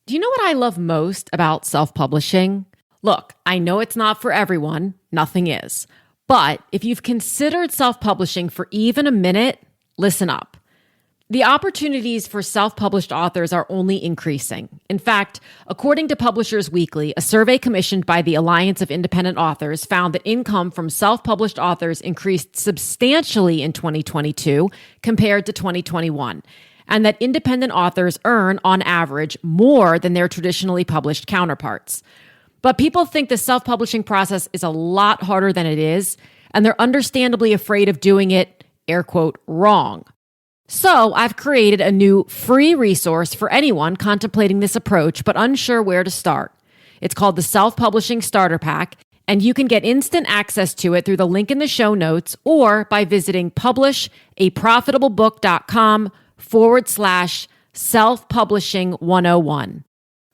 Do you know what I love most about self-publishing? Look, I know it's not for everyone. Nothing is. But if you've considered self-publishing for even a minute, listen up. The opportunities for self-published authors are only increasing. In fact, according to Publishers Weekly, a survey commissioned by the Alliance of Independent Authors found that income from self-published authors increased substantially in 2022 compared to 2021, and that independent authors earn, on average, more than their traditionally published counterparts. But people think the self-publishing process is a lot harder than it is, and they're understandably afraid of doing it, air quote, wrong. So I've created a new free resource for anyone contemplating this approach but unsure where to start. It's called the Self-Publishing Starter Pack, and you can get instant access to it through the link in the show notes or by visiting publishaprofitablebook.com/self-publishing 101.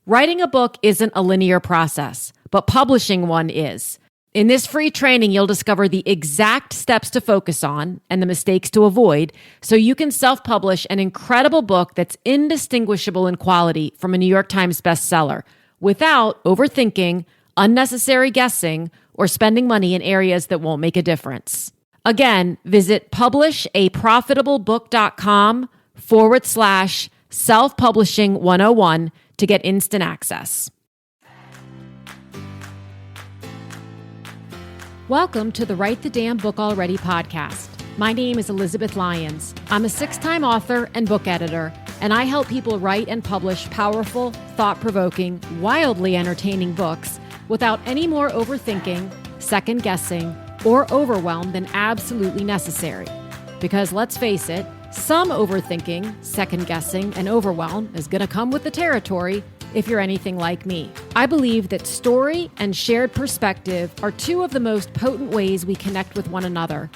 Writing a book isn't a linear process, but publishing one is. In this free training, you'll discover the exact steps to focus on and the mistakes to avoid so you can self-publish an incredible book that's indistinguishable in quality from a New York Times bestseller without overthinking, unnecessary guessing, or spending money in areas that won't make a difference. Again, visit publishaprofitablebook.com/self-publishing 101 to get instant access. Welcome to the Write the Damn Book Already podcast. My name is Elizabeth Lyons. I'm a 6-time author and book editor, and I help people write and publish powerful, thought-provoking, wildly entertaining books without any more overthinking, second-guessing, or overwhelm than absolutely necessary. Because let's face it, some overthinking, second-guessing, and overwhelm is going to come with the territory if you're anything like me. I believe that story and shared perspective are two of the most potent ways we connect with one another,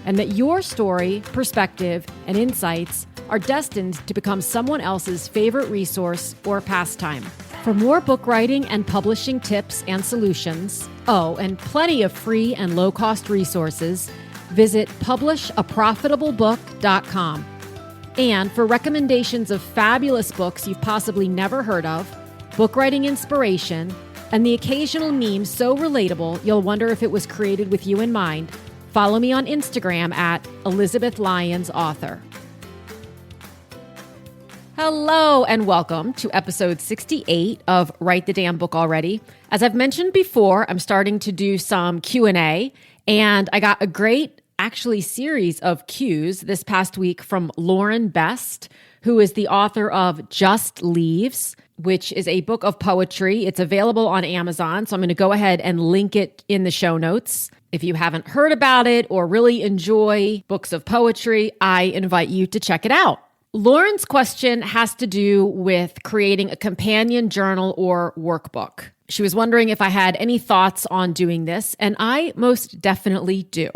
and that your story, perspective, and insights are destined to become someone else's favorite resource or pastime. For more book writing and publishing tips and solutions, and plenty of free and low-cost resources, visit publishaprofitablebook.com. And for recommendations of fabulous books you've possibly never heard of, book writing inspiration, and the occasional meme so relatable you'll wonder if it was created with you in mind, follow me on Instagram at Elizabeth Lyons Author. Hello and welcome to episode 68 of Write the Damn Book Already. As I've mentioned before, I'm starting to do some Q&A, and I got a great series of Qs this past week from Lauren Best, who is the author of Just Leaves, which is a book of poetry. It's available on Amazon, so I'm going to go ahead and link it in the show notes. If you haven't heard about it or really enjoy books of poetry, I invite you to check it out. Lauren's question has to do with creating a companion journal or workbook. She was wondering if I had any thoughts on doing this, and I most definitely do.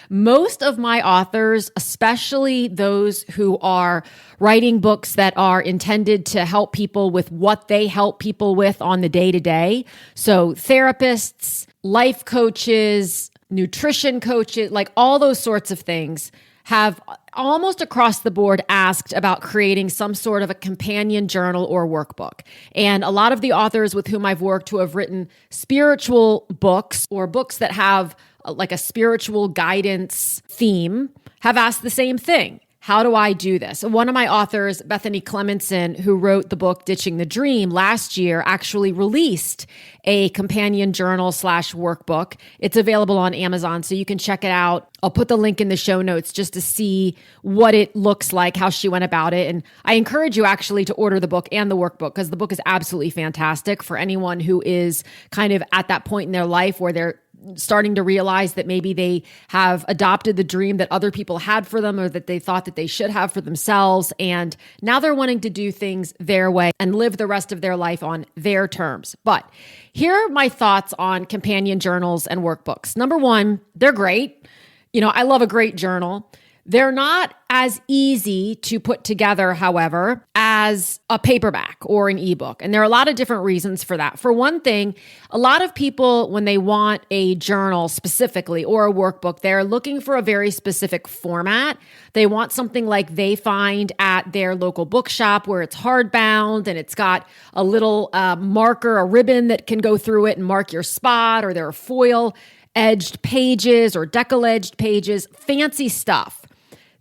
Most of my authors, especially those who are writing books that are intended to help people with what they help people with on the day-to-day, so therapists, life coaches, nutrition coaches, like all those sorts of things, have almost across the board asked about creating some sort of a companion journal or workbook. And a lot of the authors with whom I've worked who have written spiritual books or books that have like a spiritual guidance theme have asked the same thing. How do I do this? One of my authors, Bethany Clemenson, who wrote the book Ditching the Dream last year, actually released a companion journal / workbook. It's available on Amazon, so you can check it out. I'll put the link in the show notes just to see what it looks like, how she went about it. And I encourage you actually to order the book and the workbook because the book is absolutely fantastic for anyone who is kind of at that point in their life where they're starting to realize that maybe they have adopted the dream that other people had for them or that they thought that they should have for themselves. And now they're wanting to do things their way and live the rest of their life on their terms. But here are my thoughts on companion journals and workbooks. Number one, they're great. You know, I love a great journal. They're not as easy to put together, however, as a paperback or an ebook. And there are a lot of different reasons for that. For one thing, a lot of people, when they want a journal specifically or a workbook, they're looking for a very specific format. They want something like they find at their local bookshop where it's hardbound and it's got a little marker, a ribbon that can go through it and mark your spot, or there are foil edged pages or decal-edged pages, fancy stuff.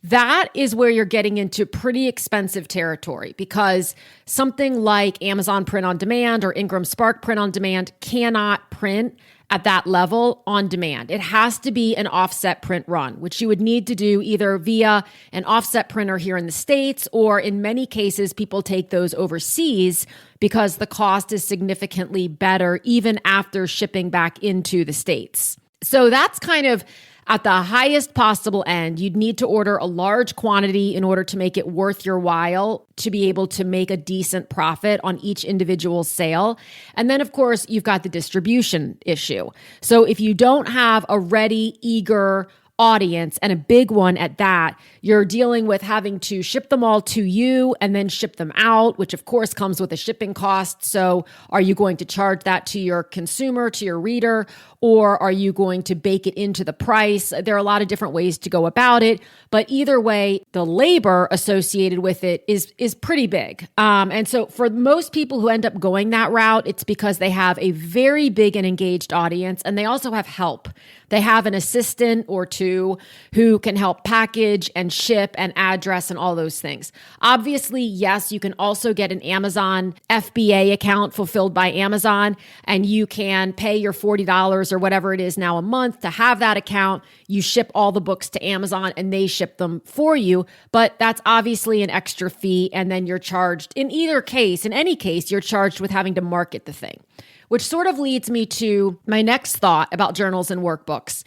That is where you're getting into pretty expensive territory, because something like Amazon Print on Demand or Ingram Spark Print on Demand cannot print at that level on demand. It has to be an offset print run, which you would need to do either via an offset printer here in the States, or in many cases, people take those overseas because the cost is significantly better even after shipping back into the States. So that's kind of at the highest possible end. You'd need to order a large quantity in order to make it worth your while to be able to make a decent profit on each individual sale. And then, of course, you've got the distribution issue. So if you don't have a ready, eager audience, and a big one at that, you're dealing with having to ship them all to you and then ship them out, which of course comes with a shipping cost. So are you going to charge that to your consumer, to your reader, or are you going to bake it into the price? There are a lot of different ways to go about it, but either way, the labor associated with it is pretty big. And so for most people who end up going that route, it's because they have a very big and engaged audience, and they also have help. They have an assistant or two who can help package and ship and address and all those things. Obviously, yes, you can also get an Amazon FBA account fulfilled by Amazon, and you can pay your $40 or whatever it is now a month to have that account. You ship all the books to Amazon and they ship them for you, but that's obviously an extra fee, and then you're charged in any case, you're charged with having to market the thing. Which sort of leads me to my next thought about journals and workbooks.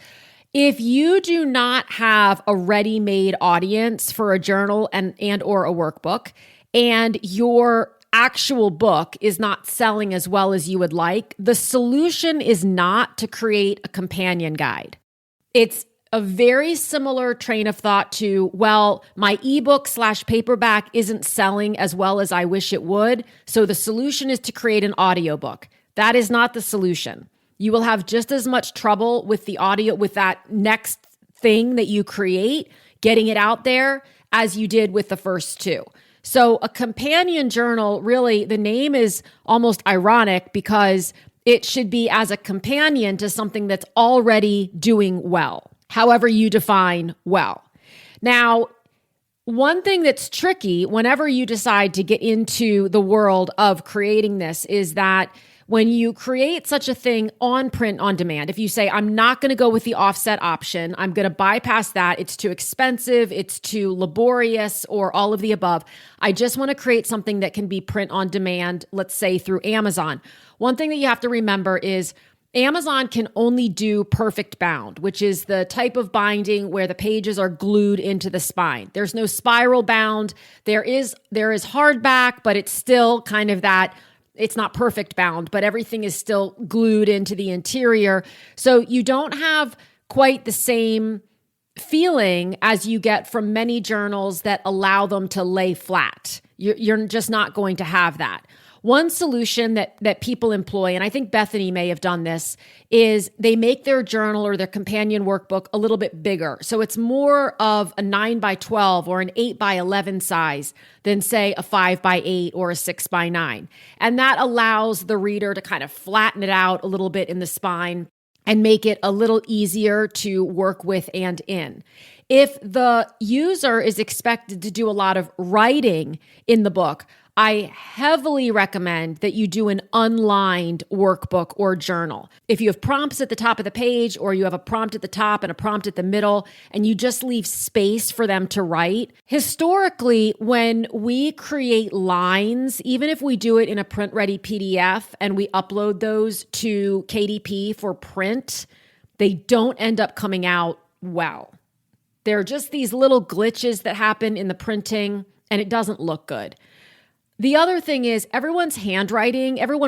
If you do not have a ready-made audience for a journal and or a workbook, and your actual book is not selling as well as you would like, the solution is not to create a companion guide. It's a very similar train of thought to, well, my ebook/paperback isn't selling as well as I wish it would, so the solution is to create an audiobook. That is not the solution. You will have just as much trouble with the audio, with that next thing that you create, getting it out there as you did with the first two. So a companion journal, really, the name is almost ironic because it should be as a companion to something that's already doing well, however you define well. Now, one thing that's tricky whenever you decide to get into the world of creating this is that when you create such a thing on print on demand, if you say, I'm not going to go with the offset option, I'm going to bypass that, it's too expensive, it's too laborious, or all of the above, I just want to create something that can be print on demand, let's say through Amazon. One thing that you have to remember is Amazon can only do perfect bound, which is the type of binding where the pages are glued into the spine. There's no spiral bound. There is hardback, but it's still kind of that. It's not perfect bound, but everything is still glued into the interior. So you don't have quite the same feeling as you get from many journals that allow them to lay flat. You're just not going to have that. One solution that people employ, and I think Bethany may have done this, is they make their journal or their companion workbook a little bit bigger. So it's more of a 9x12 or an 8x11 size than, say, a 5x8 or a 6x9. And that allows the reader to kind of flatten it out a little bit in the spine and make it a little easier to work with and in. If the user is expected to do a lot of writing in the book, I heavily recommend that you do an unlined workbook or journal. If you have prompts at the top of the page, or you have a prompt at the top and a prompt at the middle, and you just leave space for them to write. Historically, when we create lines, even if we do it in a print-ready PDF and we upload those to KDP for print, they don't end up coming out well. There are just these little glitches that happen in the printing, and it doesn't look good. The other thing is everyone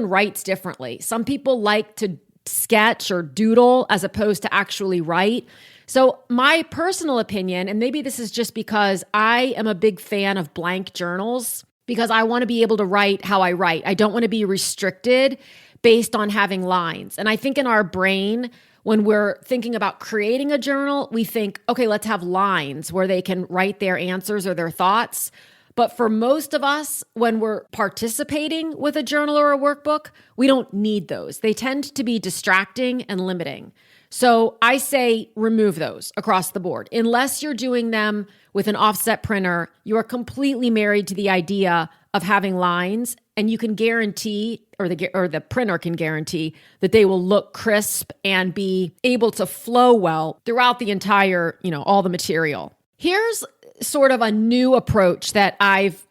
writes differently. Some people like to sketch or doodle as opposed to actually write. So my personal opinion, and maybe this is just because I am a big fan of blank journals, because I want to be able to write how I write. I don't want to be restricted based on having lines. And I think in our brain, when we're thinking about creating a journal, we think, okay, let's have lines where they can write their answers or their thoughts. But for most of us, when we're participating with a journal or a workbook, we don't need those. They tend to be distracting and limiting. So I say remove those across the board. Unless you're doing them with an offset printer, you are completely married to the idea of having lines, and you can guarantee, or the printer can guarantee, that they will look crisp and be able to flow well throughout the entire, all the material. Here's sort of a new approach that I've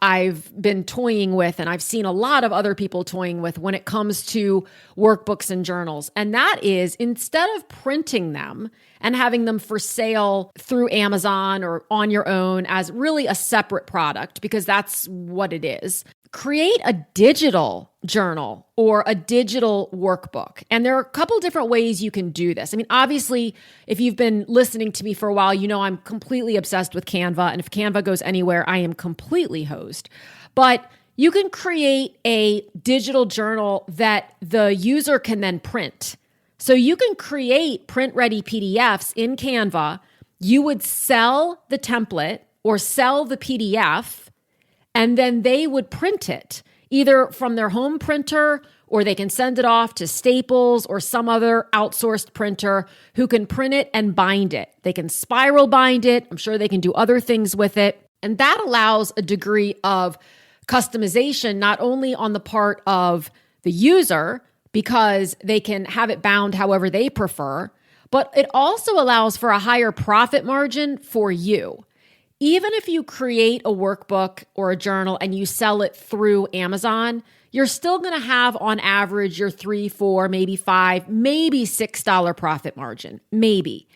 been toying with, and I've seen a lot of other people toying with when it comes to workbooks and journals. And that is, instead of printing them and having them for sale through Amazon or on your own as really a separate product, because that's what it is, create a digital journal or a digital workbook. And there are a couple different ways you can do this. I mean, obviously, if you've been listening to me for a while, you know I'm completely obsessed with Canva. And if Canva goes anywhere, I am completely hosed. But you can create a digital journal that the user can then print. So you can create print-ready PDFs in Canva. You would sell the template or sell the PDF, and then they would print it either from their home printer, or they can send it off to Staples or some other outsourced printer who can print it and bind it. They can spiral bind it. I'm sure they can do other things with it. And that allows a degree of customization, not only on the part of the user, because they can have it bound however they prefer, but it also allows for a higher profit margin for you. Even if you create a workbook or a journal and you sell it through Amazon, you're still going to have on average your $3, $4, maybe $5, maybe $6 profit margin, maybe.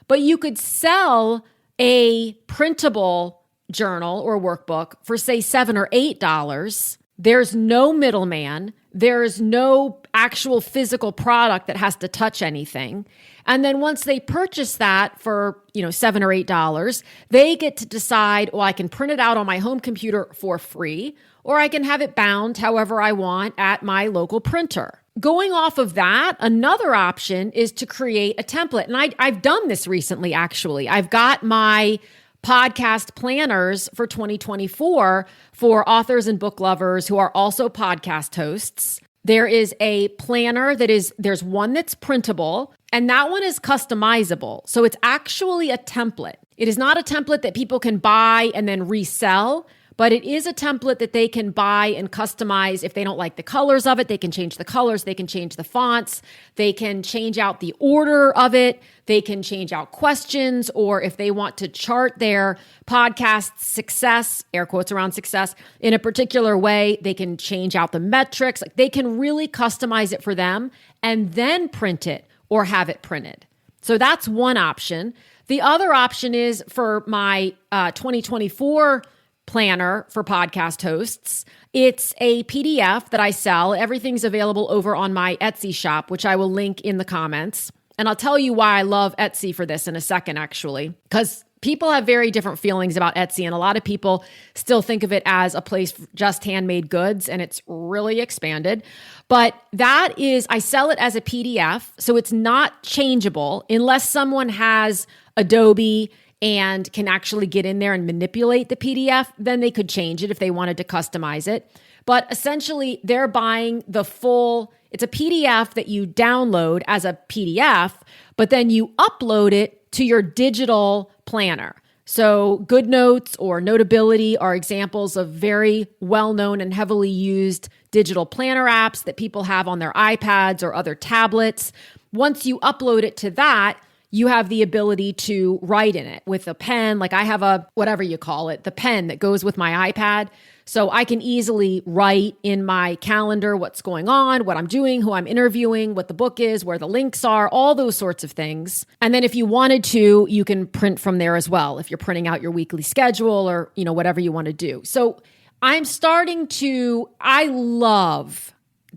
But you could sell a printable journal or workbook for say $7 or $8. There's no middleman. There's no actual physical product that has to touch anything. And then once they purchase that for, $7 or $8, they get to decide, well, I can print it out on my home computer for free, or I can have it bound however I want at my local printer. Going off of that, another option is to create a template. And I've done this recently, actually. I've got my podcast planners for 2024 for authors and book lovers who are also podcast hosts. There is a planner there's one that's printable, and that one is customizable. So it's actually a template. It is not a template that people can buy and then resell, but it is a template that they can buy and customize. If they don't like the colors of it, they can change the colors, they can change the fonts, they can change out the order of it, they can change out questions, or if they want to chart their podcast success, air quotes around success, in a particular way, they can change out the metrics. Like, they can really customize it for them and then print it or have it printed. So that's one option. The other option is for my 2024 planner for podcast hosts. It's a PDF that I sell. Everything's available over on my Etsy shop, which I will link in the comments. And I'll tell you why I love Etsy for this in a second, actually, because people have very different feelings about Etsy, and a lot of people still think of it as a place for just handmade goods, and it's really expanded. But that is, I sell it as a PDF, so it's not changeable unless someone has Adobe and can actually get in there and manipulate the PDF. Then they could change it if they wanted to customize it. But essentially, they're buying the full, it's a PDF that you download as a PDF, but then you upload it to your digital planner. So GoodNotes or Notability are examples of very well-known and heavily used digital planner apps that people have on their iPads or other tablets. Once you upload it to that, you have the ability to write in it with a pen. Like, I have a, whatever you call it, the pen that goes with my iPad. So I can easily write in my calendar what's going on, what I'm doing, who I'm interviewing, what the book is, where the links are, all those sorts of things. And then if you wanted to, you can print from there as well, if you're printing out your weekly schedule or, whatever you want to do. So I'm starting to,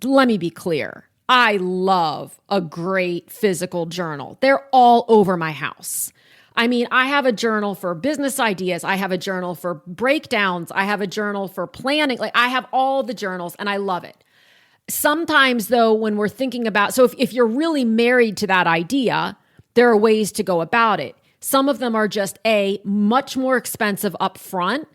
let me be clear, I love a great physical journal. They're all over my house. I mean, I have a journal for business ideas. I have a journal for breakdowns. I have a journal for planning. Like I have all the journals and I love it. Sometimes though, when we're thinking about, so if you're really married to that idea, there are ways to go about it. Some of them are just A, much more expensive up front,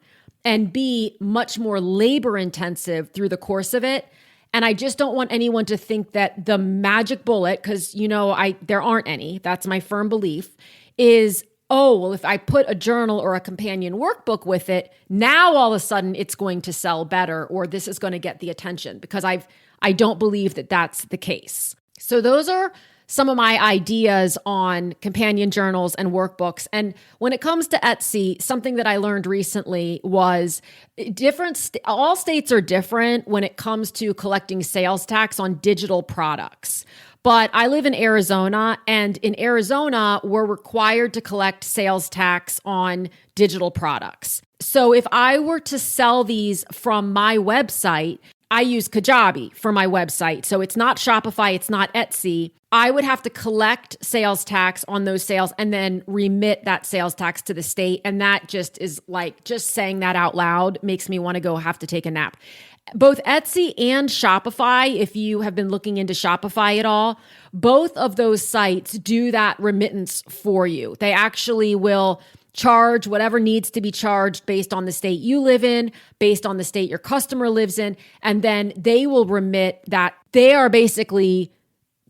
and B, much more labor intensive through the course of it. And I just don't want anyone to think that the magic bullet, because there aren't any, that's my firm belief, is, oh, well, if I put a journal or a companion workbook with it, now all of a sudden it's going to sell better, or this is going to get the attention, because I don't believe that that's the case. So those are some of my ideas on companion journals and workbooks. And when it comes to Etsy, something that I learned recently was all states are different when it comes to collecting sales tax on digital products. But I live in Arizona, and in Arizona, we're required to collect sales tax on digital products. So if I were to sell these from my website, I use Kajabi for my website. So it's not Shopify, it's not Etsy. I would have to collect sales tax on those sales and then remit that sales tax to the state. And that just is like, just saying that out loud makes me want to go have to take a nap. Both Etsy and Shopify, if you have been looking into Shopify at all, both of those sites do that remittance for you. They actually will charge whatever needs to be charged based on the state you live in, based on the state your customer lives in, and then they will remit that. They are basically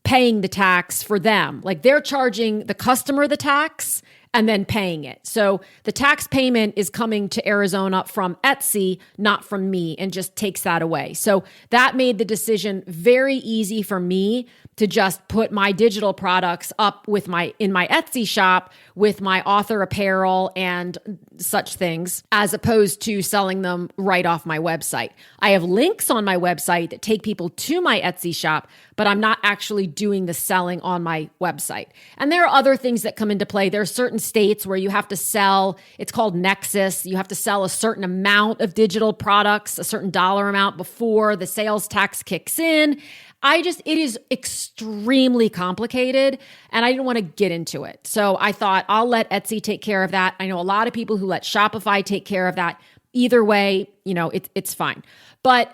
paying the tax for them. Like they're charging the customer the tax and then paying it. So the tax payment is coming to Arizona from Etsy, not from me, and just takes that away. So that made the decision very easy for me to just put my digital products up in my Etsy shop with my author apparel and such things, as opposed to selling them right off my website. I have links on my website that take people to my Etsy shop, but I'm not actually doing the selling on my website. And there are other things that come into play. There are certain states where you have to sell, it's called Nexus. You have to sell a certain amount of digital products, a certain dollar amount before the sales tax kicks in. It is extremely complicated and I didn't want to get into it. So I thought I'll let Etsy take care of that. I know a lot of people who let Shopify take care of that. Either way, it's fine. But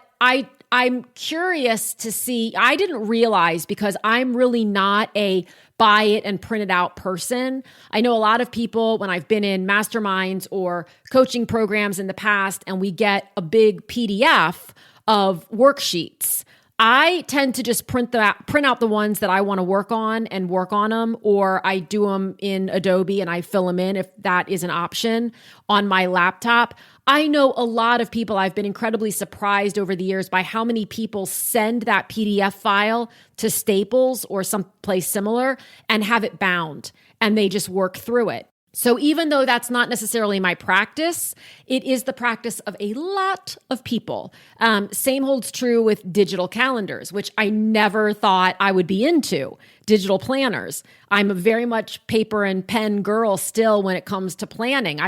I'm curious to see, I didn't realize, because I'm really not a buy it and print it out person. I know a lot of people when I've been in masterminds or coaching programs in the past and we get a big PDF of worksheets. I tend to just print out the ones that I want to work on and work on them, or I do them in Adobe and I fill them in if that is an option on my laptop. I know a lot of people, I've been incredibly surprised over the years by how many people send that PDF file to Staples or someplace similar and have it bound and they just work through it. So even though that's not necessarily my practice, it is the practice of a lot of people. Same holds true with digital calendars, which I never thought I would be into. Digital planners. I'm a very much paper and pen girl still when it comes to planning.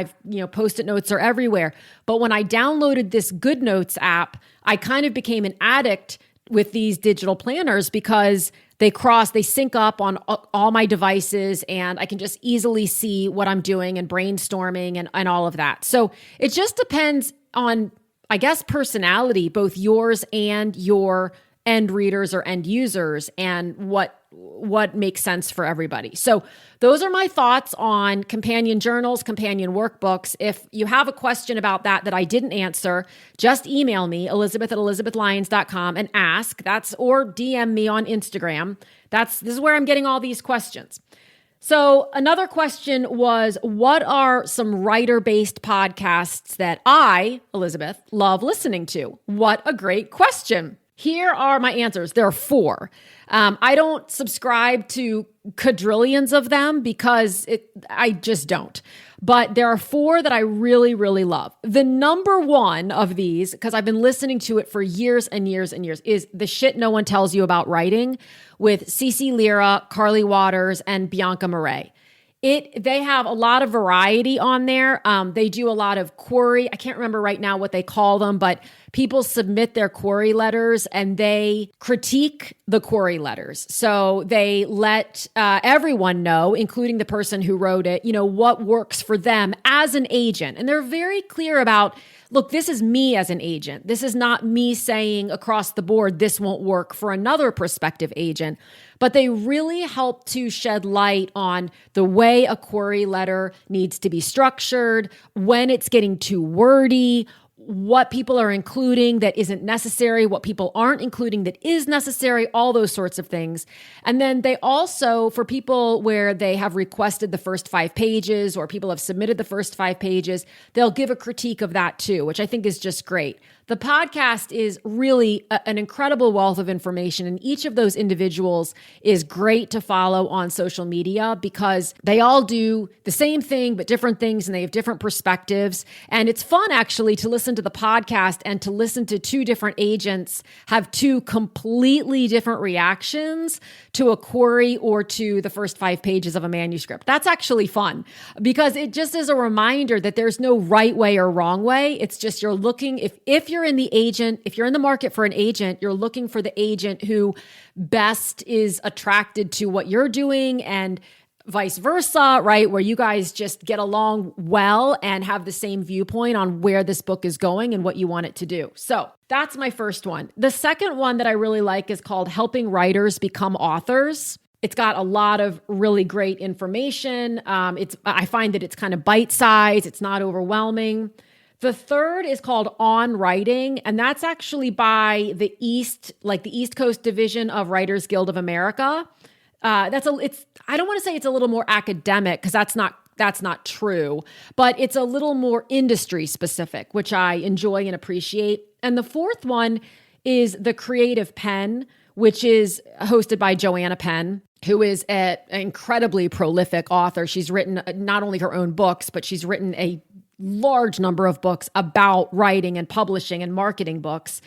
Post-it notes are everywhere. But when I downloaded this GoodNotes app, I kind of became an addict with these digital planners because they sync up on all my devices and I can just easily see what I'm doing and brainstorming and all of that. So it just depends on, I guess, personality, both yours and your end readers or end users, and what makes sense for everybody. So those are my thoughts on companion journals, companion workbooks. If you have a question about that I didn't answer, just email me, elizabeth@elizabethlyons.com, and ask. Or DM me on Instagram. This is where I'm getting all these questions. So another question was, what are some writer-based podcasts that I, Elizabeth, love listening to? What a great question. Here are my answers. There are 4. I don't subscribe to quadrillions of them because I just don't. But there are 4 that I really, really love. The number one of these, because I've been listening to it for years and years and years, is The Shit No One Tells You About Writing with Cece Lyra, Carly Waters, and Bianca Murray. They have a lot of variety on there. They do a lot of query. I can't remember right now what they call them, but people submit their query letters and they critique the query letters. So they let everyone know, including the person who wrote it, what works for them as an agent. And they're very clear about, look, this is me as an agent. This is not me saying across the board, this won't work for another prospective agent. But they really help to shed light on the way a query letter needs to be structured, when it's getting too wordy, what people are including that isn't necessary, what people aren't including that is necessary, all those sorts of things. And then they also, for people where they have requested the first 5 pages or people have submitted the first 5 pages, they'll give a critique of that too, which I think is just great. The podcast is really an incredible wealth of information, and each of those individuals is great to follow on social media because they all do the same thing but different things, and they have different perspectives. And it's fun actually to listen to the podcast and to listen to 2 different agents have 2 completely different reactions to a query or to the first 5 pages of a manuscript. That's actually fun because it just is a reminder that there's no right way or wrong way. It's just you're looking, if you're in the market for an agent, you're looking for the agent who best is attracted to what you're doing and vice versa, right? Where you guys just get along well and have the same viewpoint on where this book is going and what you want it to do. So that's my first one. The second one that I really like is called Helping Writers Become Authors. It's got a lot of really great information. I find that it's kind of bite-sized. It's not overwhelming. The third is called On Writing, and that's actually by the East Coast Division of Writers Guild of America. I don't want to say it's a little more academic because that's not true, but it's a little more industry specific, which I enjoy and appreciate. And the fourth one is The Creative Pen, which is hosted by Joanna Penn, who is an incredibly prolific author. She's written not only her own books, but she's written a large number of books about writing and publishing and marketing books.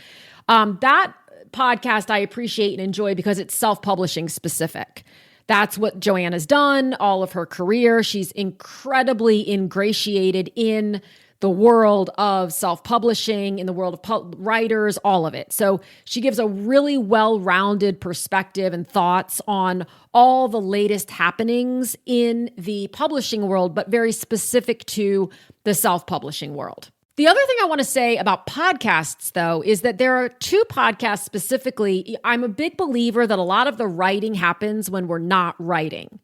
That podcast I appreciate and enjoy because it's self-publishing specific. That's what Joanna's done all of her career. She's incredibly ingratiated in the world of self-publishing, in the world of writers, all of it. So she gives a really well-rounded perspective and thoughts on all the latest happenings in the publishing world, but very specific to the self-publishing world. The other thing I want to say about podcasts, though, is that there are 2 podcasts specifically. I'm a big believer that a lot of the writing happens when we're not writing.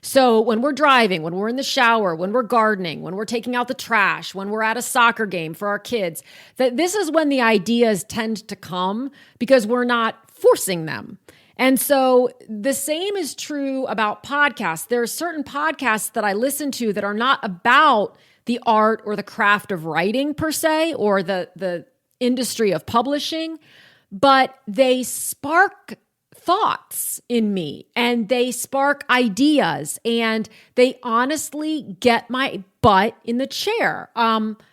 So when we're driving, when we're in the shower, when we're gardening, when we're taking out the trash, when we're at a soccer game for our kids, that this is when the ideas tend to come because we're not forcing them. And so the same is true about podcasts. There are certain podcasts that I listen to that are not about the art or the craft of writing per se, or the industry of publishing, but they spark thoughts in me and they spark ideas and they honestly get my butt in the chair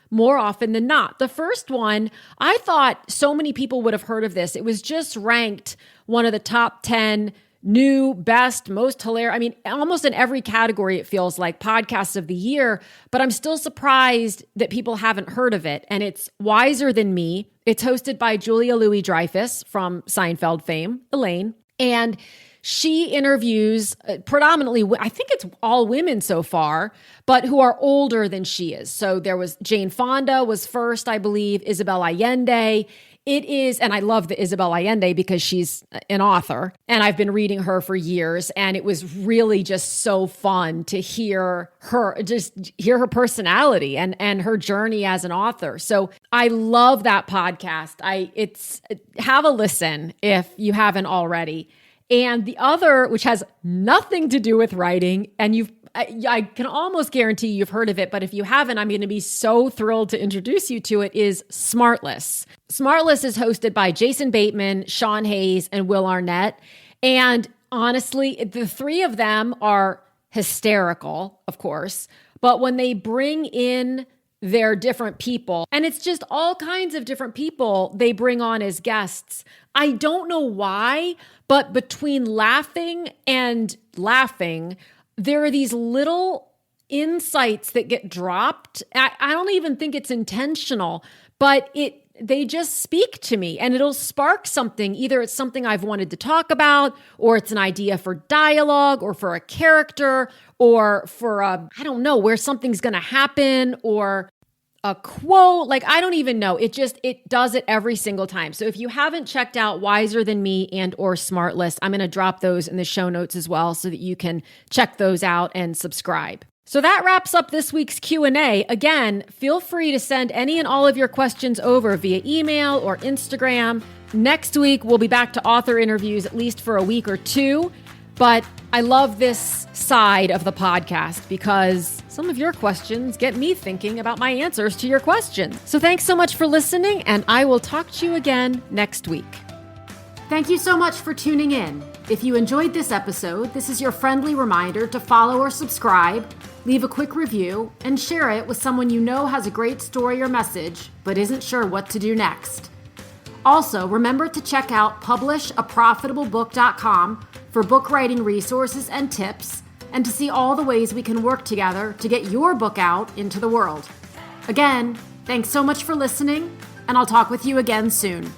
more often than not. The first one, I thought so many people would have heard of this. It was just ranked one of the top 10 new, best, most hilarious. I mean, almost in every category, it feels like podcasts of the year, but I'm still surprised that people haven't heard of it. And it's Wiser Than Me. It's hosted by Julia Louis-Dreyfus from Seinfeld fame, Elaine. And she interviews predominantly, I think it's all women so far, but who are older than she is. So there was Jane Fonda was first, I believe, Isabel Allende. It is, and I love the Isabel Allende because she's an author and I've been reading her for years. And it was really just so fun to hear her personality and her journey as an author. So I love that podcast. Have a listen if you haven't already. And the other, which has nothing to do with writing, and I can almost guarantee you've heard of it, but if you haven't, I'm going to be so thrilled to introduce you to it, is Smartless. Smartless is hosted by Jason Bateman, Sean Hayes, and Will Arnett. And honestly, the 3 of them are hysterical, of course, but when they bring in their different people, and it's just all kinds of different people they bring on as guests. I don't know why, but between laughing and laughing, there are these little insights that get dropped. I don't even think it's intentional, but they just speak to me and it'll spark something. Either it's something I've wanted to talk about, or it's an idea for dialogue or for a character or for I don't know, where something's going to happen or a quote. Like, I don't even know. It does it every single time. So if you haven't checked out Wiser Than Me and or Smart List, I'm going to drop those in the show notes as well so that you can check those out and subscribe. So that wraps up this week's Q&A. Again, feel free to send any and all of your questions over via email or Instagram. Next week, we'll be back to author interviews at least for a week or two. But I love this side of the podcast because some of your questions get me thinking about my answers to your questions. So thanks so much for listening, and I will talk to you again next week. Thank you so much for tuning in. If you enjoyed this episode, this is your friendly reminder to follow or subscribe, leave a quick review, and share it with someone you know has a great story or message, but isn't sure what to do next. Also, remember to check out publishaprofitablebook.com for book writing resources and tips, and to see all the ways we can work together to get your book out into the world. Again, thanks so much for listening, and I'll talk with you again soon.